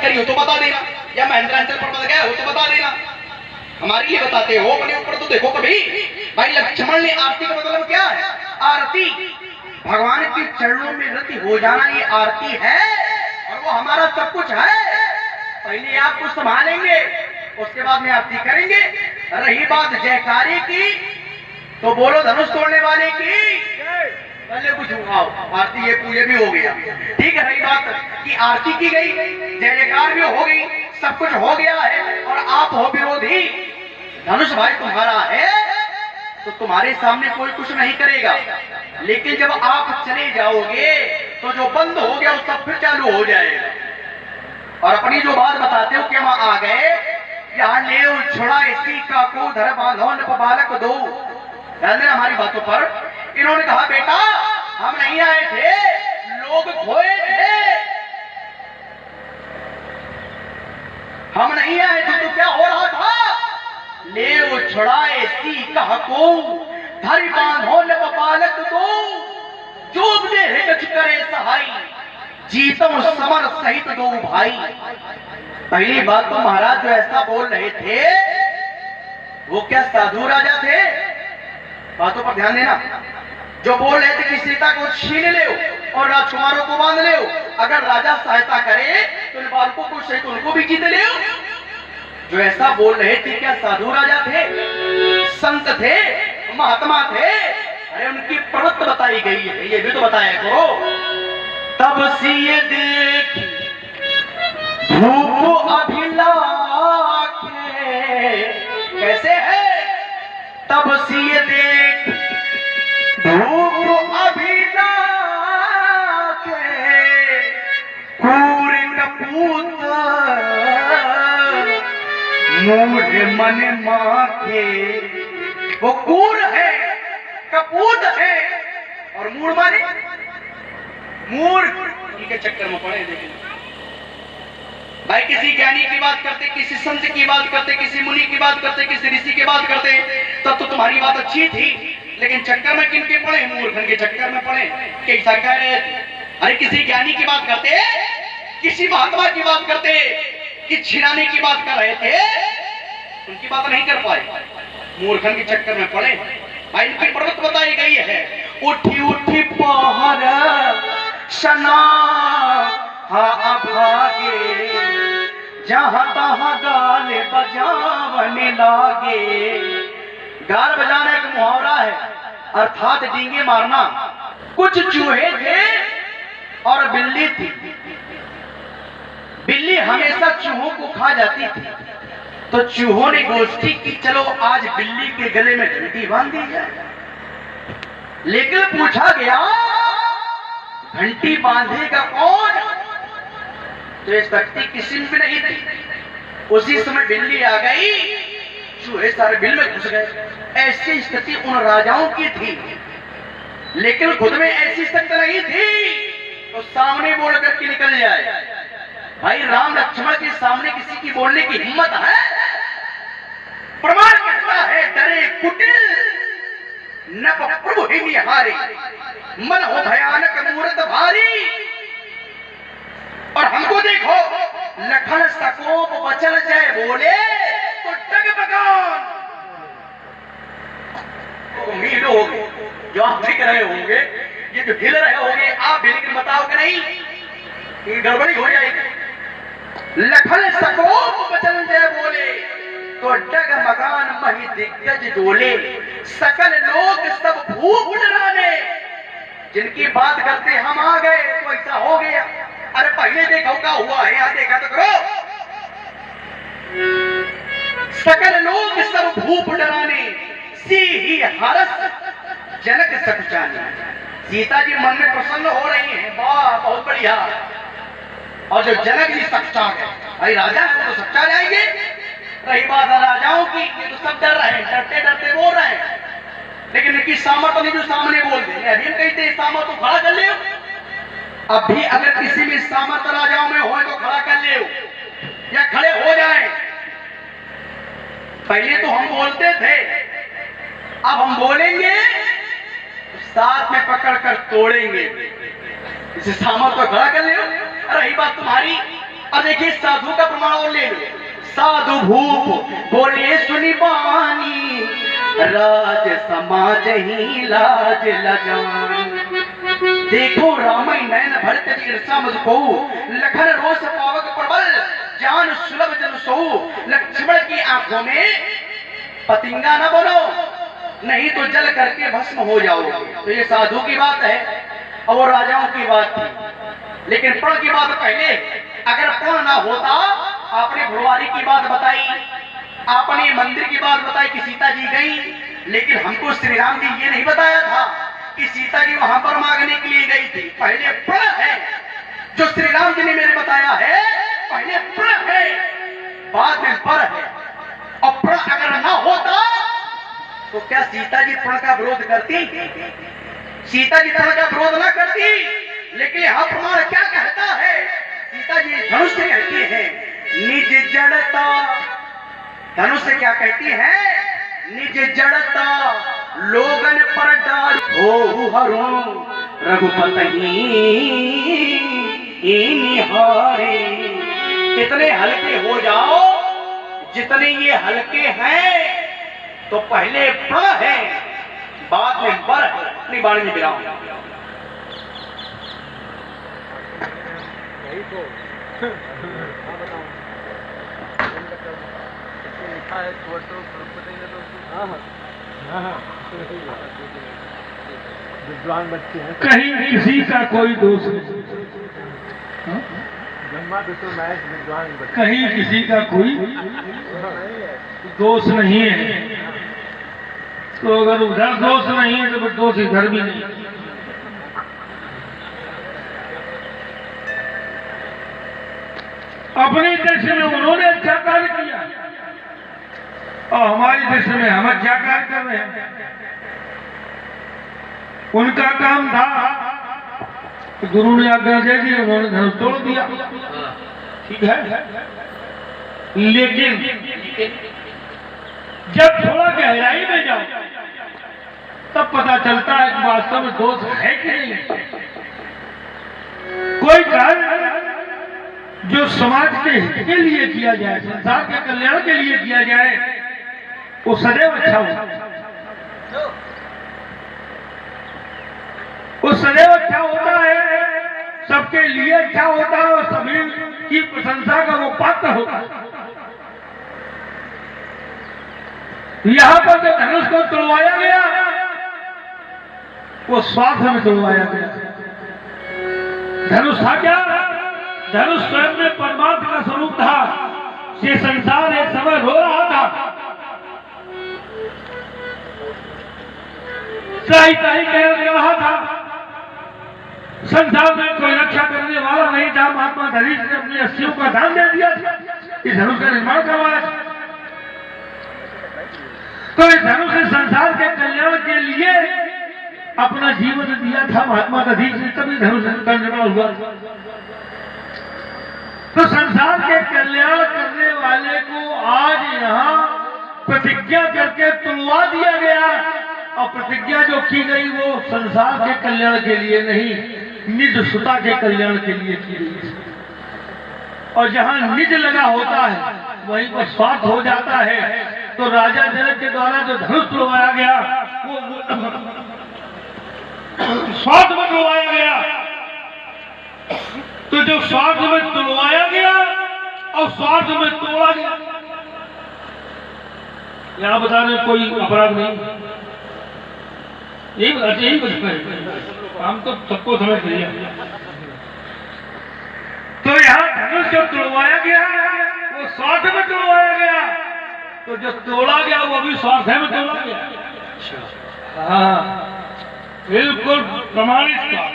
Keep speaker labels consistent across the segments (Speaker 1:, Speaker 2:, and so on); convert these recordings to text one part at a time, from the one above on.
Speaker 1: करी हो तो बता देना, या महेंद्रांचल पर्वत गए हो तो बता देना। हमारे लिए बताते हो, अपने ऊपर तो देखो कभी। भाई लक्ष्मण ने आरती का मतलब क्या है? आरती, भगवान के चरणों में रति हो जाना, ये आरती है। और वो हमारा सब कुछ है। पहले आप कुछ संभालेंगे, उसके बाद में आरती करेंगे। रही बात जयकारे की, तो बोलो धनुष तोड़ने वाले की। पहले कुछ आरती, ये पूजा भी हो गया, ठीक है। रही बात कि आरती की गई, जय जयकार भी हो गई, सब कुछ हो गया है, और आप हो विरोधी। धनुष भाई तुम्हारा है तो तुम्हारे सामने कोई कुछ नहीं करेगा, लेकिन जब आप चले जाओगे तो जो बंद हो गया वो सब फिर चालू हो जाएगा। और अपनी जो बात बताते हो कि वहां आ गए, यहाँ ले छोड़ा इसी का को धर बांधो न बालक दो। ध्यान देना हमारी बातों पर। इन्होंने कहा बेटा हम नहीं आए थे, लोग खोए थे, हम नहीं आए थे। तो क्या हो रहा था? ले छुड़ाए सी कह को धरि बांधो न बालक दो, जो कछ करे सहाई, जीतम समर सहित दो भाई। पहली बात तो महाराज जो ऐसा बोल रहे थे वो क्या साधु राजा थे? बातों पर ध्यान देना। जो बोल रहे थे कि सीता को छीन ले और राजकुमारों को बांध ले, अगर राजा सहायता करे तो इन बालकों को सहित उनको भी जीत ले, जो ऐसा बोल रहे थे क्या साधु राजा थे, संत थे, महात्मा थे? अरे उनकी प्रवृत्ति बताई गई है, ये भी तो बताया करो। तब सिए देखी धूप अभिलाखे, कैसे है? तब सिए देख धूप अभिलाखे, कूर कपूत मूढ़ मन माखे। वो कूर है, कपूत है, और मूढ़ माने मूढ़ के चक्कर में पड़े। देखिए भाई, किसी ज्ञानी की बात करते, किसी संत की बात करते, किसी मुनि की बात करते, किसी ऋषि की बात करते, तब तो तुम्हारी बात अच्छी थी, लेकिन चक्कर में किनके पड़े? मूर्खन के चक्कर में पड़े। कैसा कह रहे थे? अरे किसी ज्ञानी की बात करते, किसी महात्मा की बात करते, कि छिड़ाने की बात कर रहे थे, उनकी बात नहीं कर पाए, मूर्खन के चक्कर में पड़े। भाई इनकी प्रवृत्ति बताई गई है। उठी उठी पहर सना अभागे, जहां तहां गाल बजावने लागे। गाल बजाना एक मुहावरा है, अर्थात डींगे मारना। कुछ चूहे थे और बिल्ली थी। बिल्ली हमेशा चूहों को खा जाती थी, तो चूहों ने गोष्ठी की, चलो आज बिल्ली के गले में घंटी बांध दी जाए। लेकिन पूछा गया घंटी बांधेगा कौन? तो ये शक्ति किसी में भी नहीं थी। उसी समय बिल्ली आ गई, चूहे सारे बिल में घुस गए। ऐसी स्थिति उन राजाओं की थी, लेकिन खुद में ऐसी शक्ति नहीं थी तो सामने बोल करके निकल जाए। भाई राम लक्ष्मण के सामने किसी की बोलने की हिम्मत है? प्रमाण कहता है डरे कुटिल न प्रभु ही निहारे, मन हो भयानक मूर्त भारी। और हमको देखो, लखन सकोप वचन जय बोले तो डगमगान। उम्मीद होगी जो आप देख रहे होंगे, ये जो हिल रहे होंगे, आप भी लेकिन बताओगे नहीं, ये गड़बड़ी हो जाएगी। लखन सकोप वचन जय बोले तो डगमगान मही दिग्गज डोले, सकल लोग सब भूख डराने। जिनकी बात करते हम आ गए तो ऐसा हो गया। अरे पहले देखो क्या हुआ है, यहाँ देखा तो करो। सकल लोग सब भूप डराने, सी ही हरस जनक सकुचाने। सीता जी मन में प्रसन्न हो रही हैं, वाह बहुत बढ़िया। और जो जनक जी सच्चा गए, भाई राजा तो सच्चा जाएंगे। रही बात राजाओं की, ये तो सब डर रहे हैं, डरते डरते बोल रहे हैं, लेकिन इनकी सामर्थ्य नहीं जो सामने बोल देंगे। अभी हम कहते हैं सामर्थ्य तो खड़ा कर ले। अब भी अगर किसी भी सामर्थ्य राजाओं में हो तो खड़ा कर ले या खड़े हो जाए। पहले तो हम बोलते थे, अब हम बोलेंगे तो साथ में पकड़ कर तोड़ेंगे। इसे सामर्थ्य खड़ा कर ले। रही बात तुम्हारी अब देखिए साधु का प्रमाण और ले लो। साधु भूप बोले सुनी बानी, राज समाज ही लाज लजानी। देखो रामायण नयन भरत ईर्षा मुझको, लखन रोष पावक प्रबल, जान सुलभ जन सो। लक्ष्मण की आंखों में पतिंगा न बनो, नहीं तो जल करके भस्म हो जाओगे। तो ये साधु की बात है और राजाओं की बात थी। लेकिन प्रण की बात पहले, अगर प्रण ना होता, आपने भुलवारी की बात बताई, आपने मंदिर की बात बताई कि सीता जी गई, लेकिन हमको श्री राम जी ये नहीं बताया था कि सीता जी वहां पर मांगने के लिए गई थी। पहले प्रण है जो श्री राम जी ने मेरे बताया है, पहले प्रण है बाद में पर है। और प्रण अगर ना होता तो क्या सीता जी प्रण का विरोध करती? सीता जी प्रण का विरोध ना करती। लेकिन यह प्रमाण क्या कहता है? सीता जी धनुष से कहती है निज जड़ता, धनुष से क्या कहती है? निज जड़ता लोगन पर डाल हो हरो, रघुपति निहारे। इतने हल्के हो जाओ जितने ये हल्के हैं, तो पहले प्रण है बाद में बर है। अपनी बाणी में गिराओ।
Speaker 2: विद्वान बच्चे हैं,
Speaker 3: कहीं किसी का कोई दोष नहीं, कहीं किसी का कोई दोष नहीं है। तो अगर उधर दोष नहीं है तो फिर दोष इधर भी नहीं। अपनी दृष्टि में उन्होंने अच्छा कार्य किया और हमारी दृष्टि में हम अच्छा कार्य कर रहे हैं। उनका काम था तो गुरु ने आज्ञा दे दी, उन्होंने धनुष तोड़ दिया, ठीक है। लेकिन जब थोड़ा गहराई में जाओ तब पता चलता है कि वास्तव में दोष है कि नहीं। कोई कार्य जो समाज के हित के लिए किया जाए, संसार के कल्याण के लिए किया जाए, वो सदैव अच्छा होता है। वो सदैव अच्छा होता है, सबके लिए अच्छा होता है और सभी की प्रशंसा का वो पात्र होता है। यहां पर जो धनुष को तोड़वाया गया वो स्वार्थ में तोड़वाया गया। धनुष था क्या? धनुष स्वयं में परमात्मा का स्वरूप था। ये संसार एक समय रो रहा था, ताई ताई कह रहा था, संसार में कोई रक्षा करने वाला नहीं था। महात्मा धरीश ने अपनी अस्थियों का दान दे दिया, इस धनुष का निर्माण करवाया। तो इस धनुष ने संसार के कल्याण के लिए अपना जीवन दिया था महात्मा धरीश ने, तभी धनुष का निर्माण हुआ। तो संसार के कल्याण करने वाले को आज यहाँ प्रतिज्ञा करके तुड़वा दिया गया, और प्रतिज्ञा जो की गई वो संसार के कल्याण के लिए नहीं, निज सुता के कल्याण के लिए की गई। और जहां निज लगा होता है वहीं पर स्वार्थ हो जाता है। तो राजा जनक के द्वारा जो धनुष तुड़वाया गया वो स्वार्थ में तुड़वाया गया। तो जो स्वार्थ में तुड़वाया गया और स्वार्थ में तोड़ा गया, यहां बताने कोई अपराध नहीं, यही हम तो सबको समझ लिया। तो यहाँ धनुष जो तोड़वाया गया वो स्वार्थ में तोड़वाया गया, तो जो तोड़ा गया वो भी स्वार्थ में तोड़ा गया। हाँ बिल्कुल प्रमाणित बात।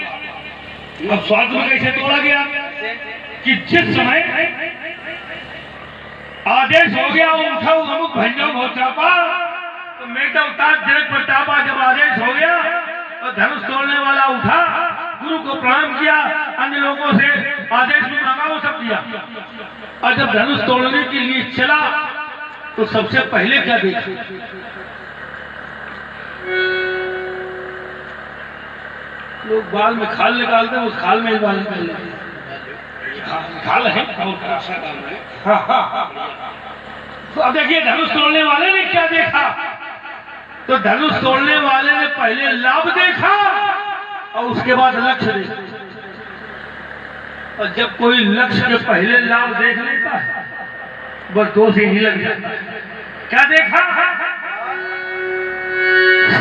Speaker 3: अब स्वार्थ में कैसे तोड़ा गया कि जिस समय आदेश हो गया उठा अमुक भंजो बहुत चापा, तो मेघा उतार जनक प्रतापा जब आदेश हो गया तो धनुष तोड़ने वाला उठा, गुरु को प्रणाम किया, अन्य लोगों से आदेश भी मांगा, वो सब किया। और जब धनुष तोड़ने के लिए चला तो सबसे पहले क्या देखा? लोग बाल में खाल निकालते हैं, उस खाल में ही बाल निकाल लेते हैं। खाल है हाँ हाँ। तो अब देखिए धनुष तोड़ने वाले ने क्या देखा, तो धनुष तोड़ने वाले ने पहले लाभ देखा और उसके बाद लक्ष्य देखा। और जब कोई लक्ष्य के पहले लाभ देख लेता है बस दोष ही लग जाता है। क्या देखा,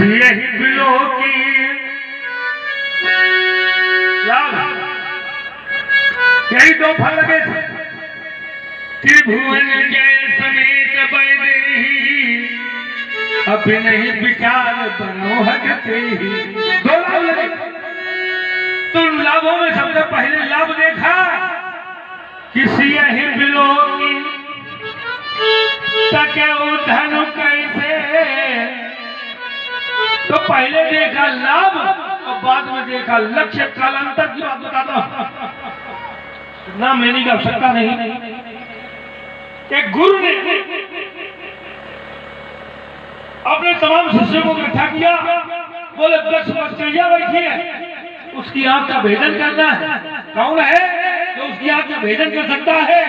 Speaker 3: यही बिलो की लाभ, यही दो फल लगे थे। त्रिभुवन जय समेत बैदेही अभी नहीं विचार बनो हटते ही, दो लाभ लगे। तो उन लाभों में सबसे पहले लाभ देखा किसी यही बिलो की धनु कैसे, तो पहले देखा लाभ और बाद में देखा लक्ष्य। कालांतर की बात बताता हूं ना, मैंने की आवश्यकता नहीं। एक गुरु ने अपने तमाम शिष्यों को इकट्ठा किया, बोले 10 बच्चियां बैठी है, उसकी आंख का भेदन करना है। कौन है जो उसकी आंख का भेदन कर सकता है?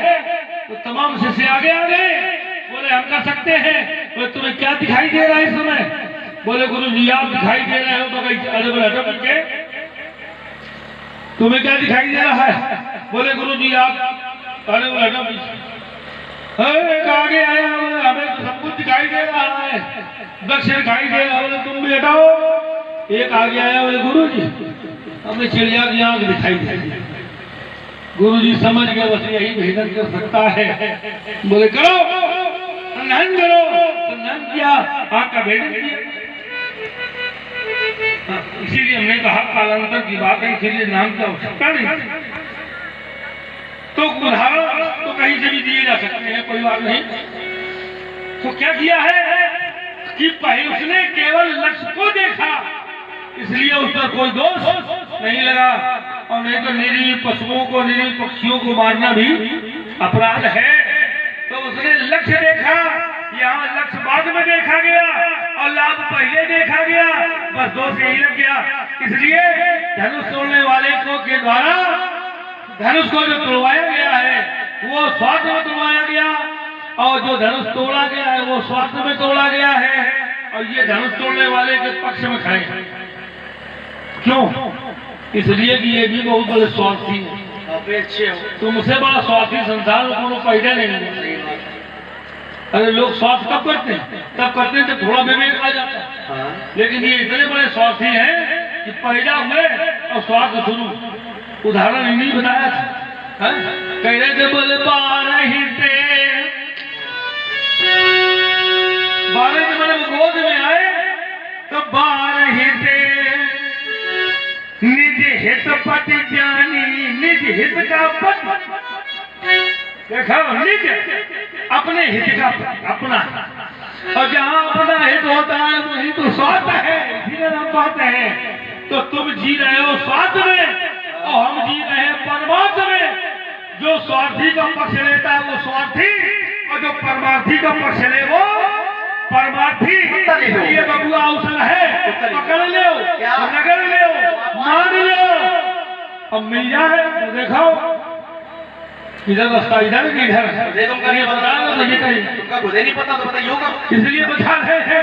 Speaker 3: तो तमाम शिष्य आगे आ गए, बोले हम कर सकते हैं। बोले तुम्हें क्या दिखाई दे रहा है इस समय? बोले गुरु जी आप दिखाई दे रहे हो। तो कहीं अरे बोले हटो पीछे, तुम्हें क्या दिखाई दे रहा है? बोले गुरु जी आप, अरे बोले हटो पीछे। एक आगे आया, बोले हमें तो सब कुछ दिखाई दे रहा है, दक्ष दिखाई दे रहा है। बोले तुम भी हटाओ। एक आगे आया, बोले गुरु जी हमें चिड़िया की आंख दिखाई दे रही है। गुरु जी समझ गए बस यही भेदन कर सकता है। बोले करो संधान करो। संधान किया, आंख का भेदन किया। इसीलिए हमने कहा कालांतर की बात है, इसीलिए नाम की आवश्यकता नहीं। तो उदाहरण तो कहीं से भी दिए जा सकते हैं, कोई बात नहीं। तो क्या किया है कि पहले उसने केवल लक्ष्य को देखा, इसलिए उस पर कोई दोष नहीं लगा। और नहीं तो निरीह पशुओं को, निरीह पक्षियों को मारना भी अपराध है। तो उसने लक्ष्य देखा, यहाँ लक्ष्य बाद में देखा गया और लाभ पहले देखा गया, बस दोष यही लग गया। इसलिए धनुष तोड़ने वाले को के द्वारा धनुष को जो तोड़वाया गया है वो स्वार्थ में तोड़वाया गया, और जो धनुष तोड़ा गया है वो स्वार्थ में तोड़ा गया है। और ये धनुष तोड़ने वाले के पक्ष में खड़े हैं। क्यों? इसलिए कि ये भी बहुत बड़े स्वार्थी है। तुमसे बड़ा स्वार्थी संसार में कोनो पैदा नहीं है। अरे लोग स्वार्थ कब करते हैं? तब करते हैं जब थोड़ा विवेक आ जाता है। लेकिन ये इतने बड़े स्वार्थी हैं कि पैदा हुए और स्वार्थ शुरू। उदाहरण इन्हीं बताया था, कह रहे थे बोले 12 जब मैंने गोद में आए तो 12 निज हित पति ज्ञानी, निज हित का पति। देखो निज अपने हित का अपना, और जहाँ अपना हित होता है वही तो स्वार्थ है। इसीलिए हम कहते हैं तो तुम जी रहे हो स्वार्थ में और हम जी रहे हैं परमार्थ में। जो स्वार्थी का पक्ष लेता है वो स्वार्थी, और जो परमार्थी का पक्ष ले वो परमार्थी। ये बबुआ अवसर है, पकड़ लो, नगर लो, मान लो, अब मिल जाए तो देखो इधर रास्ता इधर कि इधर है। तुमको नहीं पता तो ये कहीं तुमका खुद नहीं पता तो बताइए होगा। इसलिए बता रहे हैं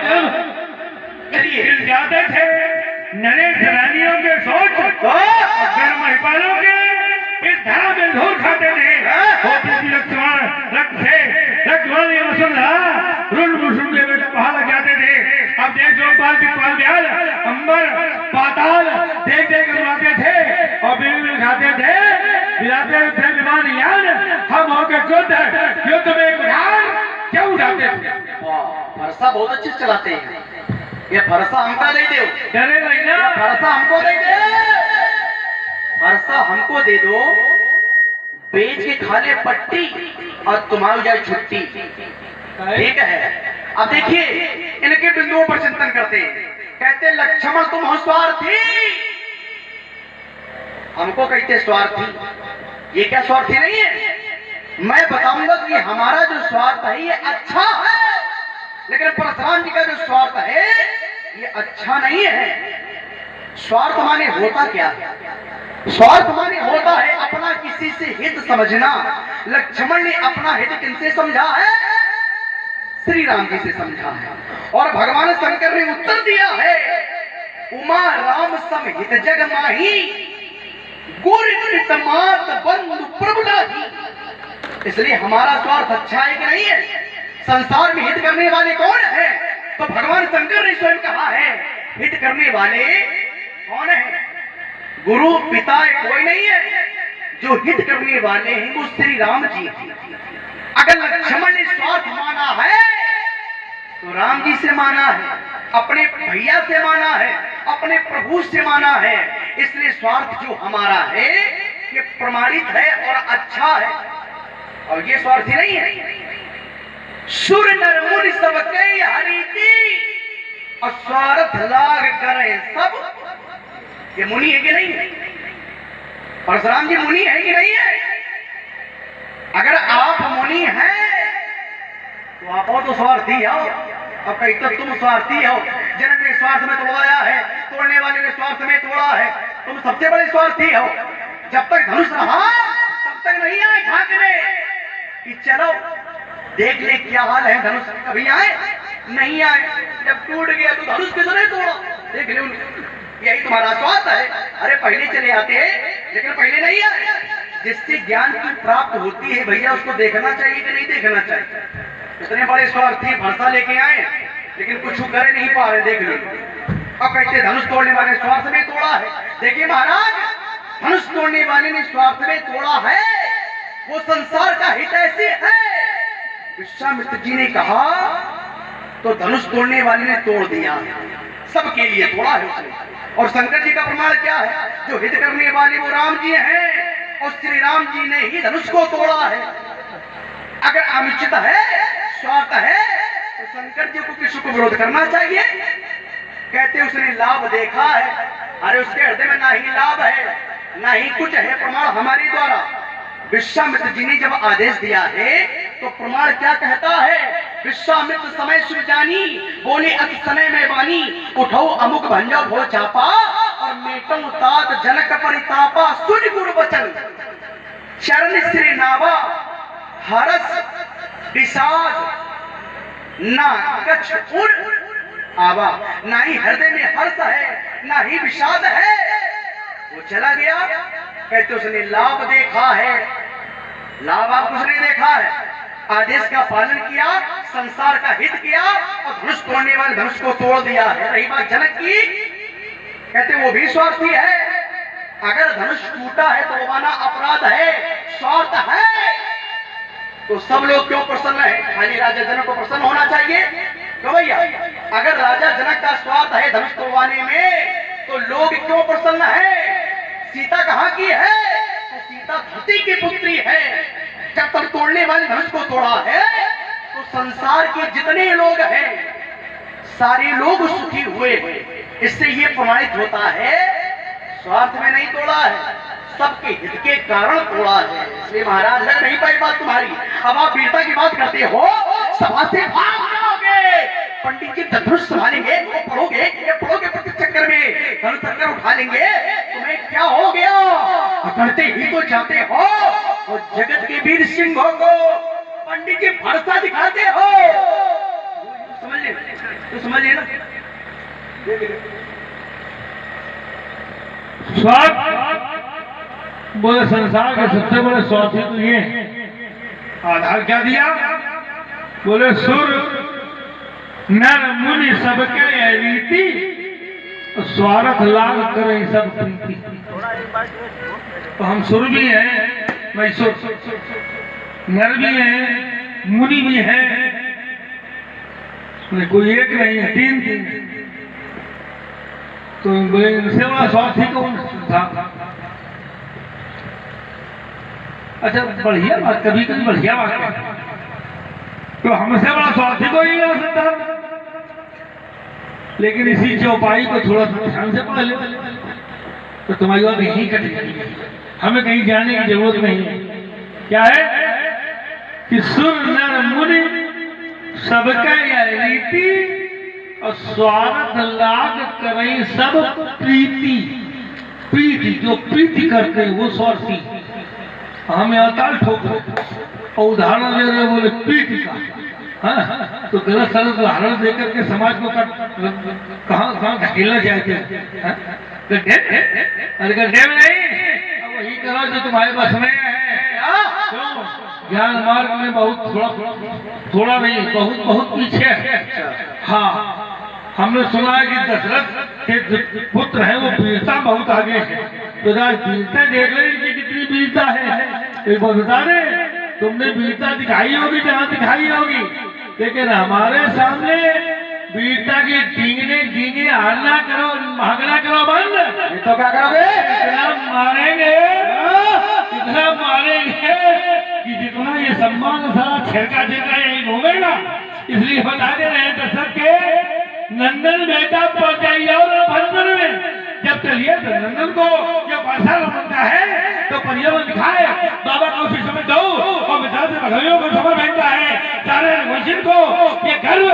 Speaker 3: चलिए जाते थे नरेश रानियों के सोच अगर महिपालों के इस धरा में धूल खाते थे। लक्ष्मण लक्ष्मण ये वसुंधरा रुण मुसुम के बेटा पहाड़ लग जाते थे। अब देख लोकपाल दिखपाल ब्याल अंबर पाताल देख देख उड़ाते थे और बिल खाते थे, बिलाते थे विमान यान। हम होके युद्ध में उड़ान क्या उड़ाते थे।
Speaker 1: फरसा बहुत अच्छे चलाते हैं। ये फरसा हमको दे दो,
Speaker 3: डरे नहीं ना,
Speaker 1: फरसा हमको दे दे, फरसा हमको दे दो, बेच के खा ले पट्टी और तुम्हारी जाए छुट्टी। ठीक है। अब देखिए इनके बिंदुओं पर चिंतन करते हैं। कहते लक्ष्मण तुम हो स्वार्थी, हमको कहते स्वार्थी। ये क्या स्वार्थी नहीं है? मैं बताऊंगा कि हमारा जो स्वार्थ है ये अच्छा है, लेकिन परशुराम जी का जो स्वार्थ है ये अच्छा नहीं है। स्वार्थ माने होता क्या? स्वार्थ माने होता है अपना किसी से हित समझना। लक्ष्मण ने अपना हित किनसे समझा है? श्री राम जी से समझा है। और भगवान शंकर ने उत्तर दिया है, उमा राम सम हित जग माही, गुरु मात बंधु प्रभु लाही। इसलिए हमारा स्वार्थ अच्छा है कि नहीं है? संसार में हित करने वाले कौन है? तो भगवान शंकर ने स्वयं कहा है, हित करने वाले कौन है? गुरु पिता कोई नहीं है, जो हित करने वाले हैं वो श्री राम जी हैं। अगर लक्ष्मण ने स्वार्थ माना है तो राम जी से माना है, अपने भैया से माना है, अपने प्रभु से माना है। इसलिए स्वार्थ जो हमारा है ये प्रमाणित है और अच्छा है, और ये स्वार्थी नहीं है। सुर नर मुनि सबके हरिति, और स्वार्थ लाग करे सब। ये मुनि है कि नहीं है? परशुराम जी मुनि है कि नहीं है? अगर आप मुनि हैं तो आप हो तो स्वार्थी हो। अब कहीं तो तुम स्वार्थी हो। जनक ने स्वार्थ में तोड़ाया है, तोड़ने वाले ने स्वार्थ में तोड़ा है, तुम सबसे बड़े स्वार्थी हो। जब तक धनुष रहा तब तक नहीं आए झांकने कि चलो देख ले क्या हाल है धनुष। कभी आए नहीं आए। जब टूट गया तो धनुष किसने तोड़ा? देख ले, यही तुम्हारा स्वार्थ है। अरे पहले चले आते हैं लेकिन पहले नहीं आए। जिससे ज्ञान की प्राप्त होती है भैया उसको देखना चाहिए कि नहीं देखना चाहिए? इतने बड़े स्वार्थी भरसा लेके आए लेकिन कुछ करे नहीं पा रहे। देख लो, अब कहते धनुष तोड़ने वाले स्वार्थ में तोड़ा है। देखिए महाराज, धनुष तोड़ने वाले ने स्वार्थ में तोड़ा है, वो संसार का हित ऐसे है। विश्वामित्र जी ने कहा तो धनुष तोड़ने वाले ने तोड़ दिया, सबके लिए तोड़ा है उसने। और शंकर जी का प्रमाण क्या है? जो हित करने वाले वो राम जी हैं, और श्री राम जी ने ही धनुष को तोड़ा है। अगर अनुचित है, स्वार्थ है, तो शंकर जी को किसी को विरोध करना चाहिए? कहते उसने लाभ देखा है। अरे उसके हृदय में ना ही लाभ है ना ही कुछ है। प्रमाण हमारे द्वारा विश्वामित्र जी ने जब आदेश दिया है तो प्रमाण क्या कहता है? विश्वामित्र समय सुजानी, बोले अति समय में वानी, उठो अमुक भंजो भो चापा, और मेटो तात जनक परितापा, सुन गुरु वचन चरण श्री नावा, हरस विषाद ना कछ उर आवा। ना ही हृदय में हर्ष है ना ही विषाद है। वो चला गया। कहते उसने लाभ देखा है। लाभ आप कुछ नहीं देखा है। आदेश का पालन किया, संसार का हित किया, और धनुष तोड़ने वाले धनुष को तोड़ दिया है। रही बात जनक की, कहते वो भी स्वार्थी है। अगर धनुष टूटा है तो माना अपराध है, स्वार्थ है। तो सब लोग क्यों प्रसन्न है? खाली राजा जनक को प्रसन्न होना चाहिए क्यों भैया? अगर राजा जनक का स्वार्थ है धनुष तोड़वाने में तो लोग क्यों प्रसन्न है? सीता कहाँ की है? तो सीता धरती की पुत्री है। जब तक तोड़ने वाले धनुष को तोड़ा है तो संसार के जितने लोग हैं सारे लोग सुखी हुए। इससे ये प्रमाणित होता है स्वार्थ में नहीं तोड़ा है, सबके हित के कारण तोड़ा है। इसलिए महाराज लग नहीं पाई बात तुम्हारी। अब आप वीरता की बात करते हो, सभा से भाग जाओगे। पंडित जी धनुष संभालेंगे, वो पढ़ोगे, ये पढ़ोगे प्रति चक्कर में धनुष चक्कर उठा लेंगे, तुम्हें क्या हो गया? करते ही तो जाते हो और जगत के वीर सिंहों को पंडित जी भरोसा दिखाते हो। समझ ले तो समझ लेना।
Speaker 3: बोले संसार के सबसे बड़े स्वार्थी तो ये आधार क्या दिया? बोले सुर नर मुनि सबके रीति, स्वार्थ लाग करे सब प्रीति। तो हम सुर भी हैं, भाई सुर नर भी हैं, मुनि भी हैं, कोई एक नहीं है, तीन तीन। तो बोले इनसे बड़ा स्वार्थी कौन था? अच्छा बढ़िया बात, कभी कभी बढ़िया बात है। तो हमसे बड़ा स्वार्थी कोई नहीं हो सकता। लेकिन इसी चौपाई को थोड़ा सा ध्यान से पढ़ ले तो तुम्हारी बात यही कटेगी। हमें कहीं जाने की जरूरत नहीं है। क्या है कि सुर नर मुनि सबका यह रीति, और स्वार्थ लाग करे सब प्रीति। प्रीति जो प्रीति करते वो स्वार्थी। हम यहाँ ताल ठोक रहे और उदाहरण दे रहे बोले पीठ का। हाँ, तो गलत सलत उदाहरण दे करके समाज को कहाँ धकेलना चाहते हैं? हाँ? अरे गड्ढे में नहीं, अब वही करो जो तुम्हारे बस में है। ज्ञान मार्ग में बहुत थोड़ा नहीं, बहुत पीछे है। हाँ, हमने सुना है कि दशरथ के जो पुत्र हैं वो वीरता बहुत आगे है। तो वीरता देख ले इनकी कितनी वीरता है। एक बार बता दे, तुमने वीरता दिखाई होगी जहाँ दिखाई होगी, लेकिन हमारे सामने वीरता की डींगे हारना करो, भागना करो बंद।
Speaker 1: तो क्या करोगे?
Speaker 3: इतना मारेंगे कि जितना ये सम्मान सारा छिड़का यही घूमेगा। इसलिए बता दे रहे दशरथ के नंदन बेटा पहुंचाइए और भंजन में जब चलिए तो नंदन को जब वर्षा बनता है तो परियवन दिखाए बाबा को उसी समय दो और मिसाल से भगवियों को खबर भेजता है सारे वंशिन को ये गर्व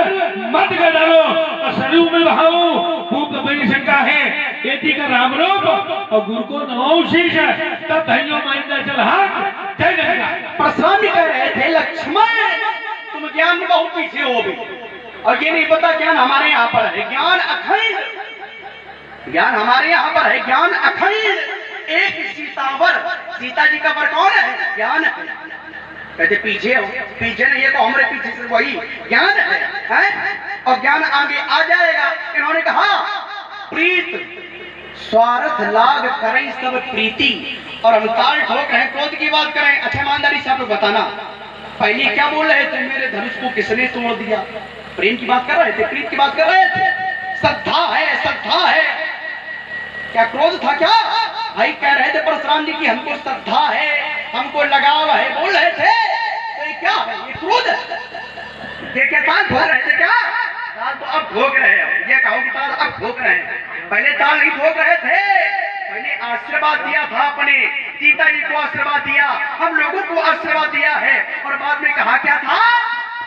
Speaker 3: मत कर डालो और सरयू में बहाओ खूब बड़ी शंका है यदि का राम रूप और गुरु को नमो शीश तब धैर्य माइंदा चल हाथ जय जय।
Speaker 1: परशुराम जी कह रहे थे लक्ष्मण तुम ज्ञान में बहुत पीछे हो भी, और ये नहीं पता ज्ञान हमारे यहाँ पर है, ज्ञान अखंड, ज्ञान हमारे यहाँ पर है, ज्ञान अखंड एक सीतावर। सीता जी का पर कौन है? ज्ञान है। कहते पीछे हो, पीछे नहीं है तो हमारे पीछे से वही ज्ञान है? और ज्ञान आगे आ जाएगा। इन्होंने कहा प्रीत स्वार्थ लाभ करें सब प्रीति, और हम ताल ठोक रहे हैं, क्रोध की बात करें। अच्छा ईमानदारी से आप लोग बताना, पहले क्या बोल रहे थे? मेरे धनुष को किसने तोड़ दिया? प्रेम की बात कर रहे थे, प्रीत की बात कर रहे थे, श्रद्धा है, श्रद्धा है। क्या क्रोध था क्या? भाई कह रहे थे परशुराम जी की हमको श्रद्धा है, हमको लगाव है, बोल रहे थे। तो ये क्या है? ये क्रोध है। ये क्या ताल ठोक रहे थे? क्या ताल तो अब ठोक रहे हैं, ये कहो कि ताल अब ठोक रहे हैं, पहले ताल नहीं ठोक रहे थे। पहले आशीर्वाद दिया था अपने सीता जी को, आशीर्वाद दिया, हम लोगों को आशीर्वाद दिया है, और बाद में कहा क्या था?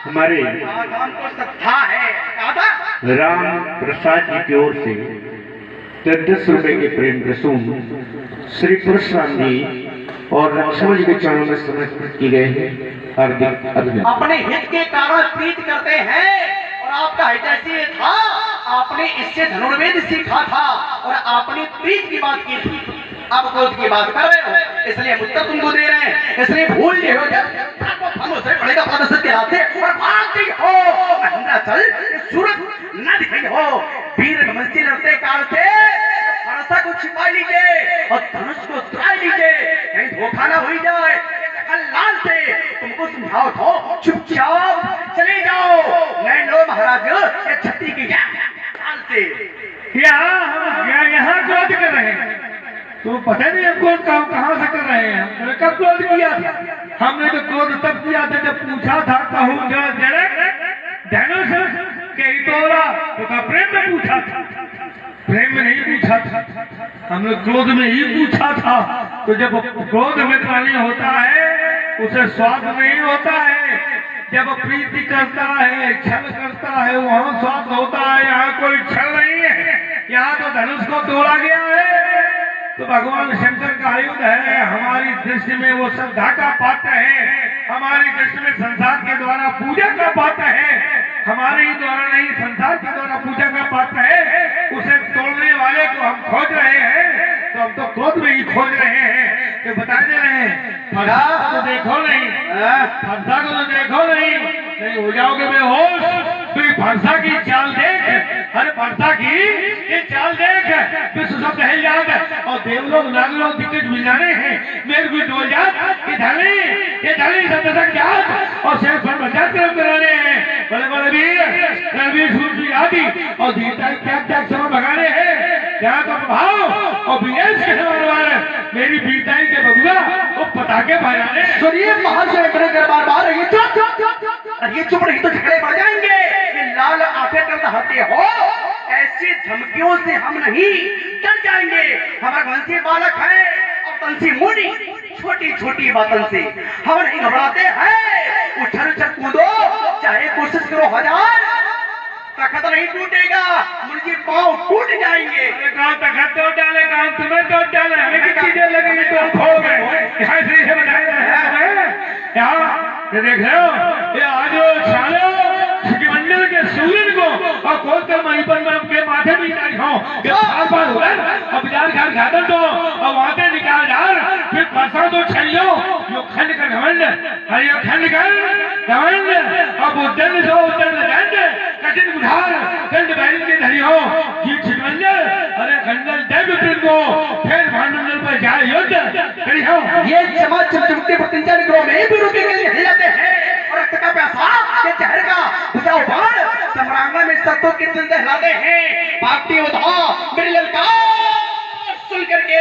Speaker 2: हमारे
Speaker 1: हमको श्रद्धा है, कहा था
Speaker 2: राम प्रसाद जी की ओर से 10 रुपए के प्रेम प्रसून श्री परशुराम जी और लक्ष्मण जी के चरणों में समर्पित की गए हैं। हार्दिक अभिनंदन।
Speaker 1: अपने हित के कारण प्रीत करते हैं, और आपका हित ऐसे था, आपने इससे धनुर्वेद सीखा था और आपने प्रीत की बात की थी, अब क्रोध की बात कर रहे हो, इसलिए उत्तर तुमको दे रहे हैं। इसलिए भूल गए हो से पड़ेगा पद के रास्ते और भाग गई हो चल सूरत न दिखाई हो, वीर मनसी लड़ते काल से फरसा को छिपा लीजिए और धनुष को उतरा लीजिए, कहीं धोखा ना हो जाए। लाल से तुमको समझाओ तो चुपचाप चले जाओ, नहीं लो महाराज ये छत्ती की लाल से
Speaker 3: यहाँ क्रोध कर रहे हैं, तो पता नहीं हमको कहाँ से कर रहे हैं। हमने कब क्रोध किया था? हमने तो क्रोध तब किया था जब पूछा था कहूँ धनुष के ही तोड़ा, तो का प्रेम में पूछा था, प्रेम में नहीं पूछा था, हमने क्रोध में ही पूछा था। तो जब क्रोध में नहीं होता है उसे स्वाद नहीं होता है, जब प्रीति करता है, छल करता है, वहाँ स्वाद होता है। यहाँ कोई छल नहीं है, यहाँ तो धनुष को तोड़ा गया है, तो भगवान शंकर का आयुध है। हमारी दृष्टि में वो श्रद्धा का पात्र है, हमारी दृष्टि में संसार के द्वारा पूजा का पात्र है, हमारे ही द्वारा नहीं संसार के द्वारा पूजा का पात्र है। उसे तोड़ने वाले को हम खोज रहे हैं, तो हम तो क्रोध में ही खोज रहे हैं। तो बता दे रहे हैं फरसा को तो देखो नहीं, फरसा को तो देखो नहीं हो जाओगे बेहोश। तो ये फरसा की चाल देख, हर फरसा की ये चाल देख, विश्व सब है याद, और देवलोग नागलोग दिग्गज मिल जाने हैं, मेरे को डोल जात ये धली सब तक जात और शेर पर बजात कराने हैं। बड़े बड़े वीर रणवीर सूर्य आदि और धीरता क्या समय भगाने हैं, यहाँ तो प्रभाव और विदेश के वाले मेरी बीताई के बबुआ वो पटाखे बजाने।
Speaker 1: सुनिए महर्षि बार ये चुप रही तो झगड़े बढ़ जाएंगे। ये लाल आंखें करता हत्या हो, ऐसी धमकियों से हम नहीं डर जाएंगे। हमारा वंशी बालक है और तंसी मुनि, छोटी छोटी बातों से हम नहीं घबराते हैं। उछल उछल कूदो, चाहे कोशिश करो 1000, तखत नहीं टूटेगा, मुर्गी पाँव टूट जाएंगे।
Speaker 3: कहाँ तखत तोड़ डाले, कहाँ तुम्हें तोड़ डाले, हमें कितनी देर लगेगी तो खो गए। यहाँ से बताया यहाँ ये देख रहे हो, ये आज साले मंदिर के सूरज को और खोल कर वहीं पर मैं अपने माथे भी निकाल खाऊं, ये बार हो रहा है। अब बाजार घर खाते तो और वहाँ पे निकाल डाल, फिर परसों तो छलियो यो खंड कर घमंड, अरे यो खंड कर घमंड, अब उद्दन सो उद्दन दंड कठिन बुधार दंड बैरिंग के धरी हो ये छिटमंडल, अरे खंडल देव फिर को फिर भांडल पर जाए युद्ध करी हो।
Speaker 1: ये समाज चमचमते पतंजलि ग्रोह में भी रुके के लिए हिलाते हैं और रक्त का प्यासा ये जहर का बुझाओ बाण सम्रांगना में सत्तों के दिल दहलाते हैं। भागती उठा मेरी ललकार सुन करके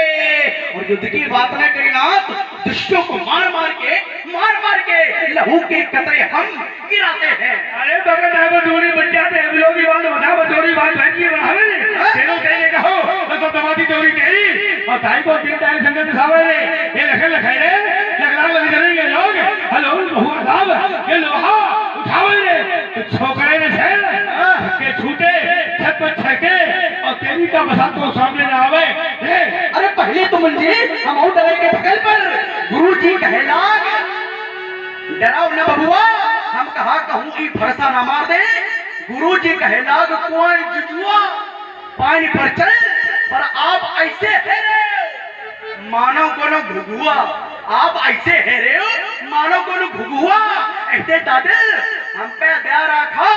Speaker 1: और युद्ध की बात न करी नाथ, दुष्टों को मार मार के लहू के कतरे हम गिराते हैं।
Speaker 3: अरे बगल ड्राइवर दूरी बन जाते हैं, लोग बात बता बतौरी बात बैठी है बढ़ावे तेरो कहे कहो तो दमादी चोरी तेरी और ताई को तीन टाइम संगत सावरे ये लखे लखे रे लगना लग जाएंगे लोग। हेलो बहु आदाब ये लोहा उठावे रे तो छोकरे ने छेड़ के छूटे छत पर छके और तेरी का बसात को सामने ना आवे।
Speaker 1: अरे पहले तो मुझे हम और डरे के बगल पर गुरुजी कहला डराओ न बबुआ, हम कहा कहूँ की फरसा ना मार दे। गुरुजी कहला कोई जुजुआ पानी पर चल, पर आप ऐसे है रे मानो कोनो घुगुआ, आप ऐसे है रे मानो कोनो घुगुआ। ऐसे दादल हम पे दया रखो,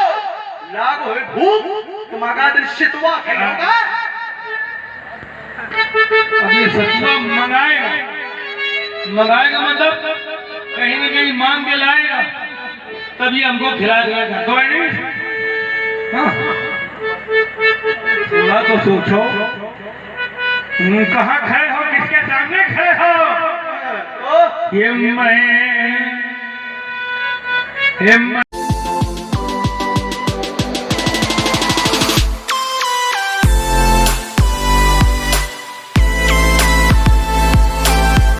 Speaker 1: लाग होए भूख तुम्हारा दिल शितवा खेलोगा।
Speaker 3: अभी सतुआ मंगाएगा मतलब कहीं न कहीं मांग के लाएगा तभी हमको खिलाएगा, तो नहीं थोड़ा तो सोचो कहाँ खड़े हो, किसके सामने खड़े हो। ये मैं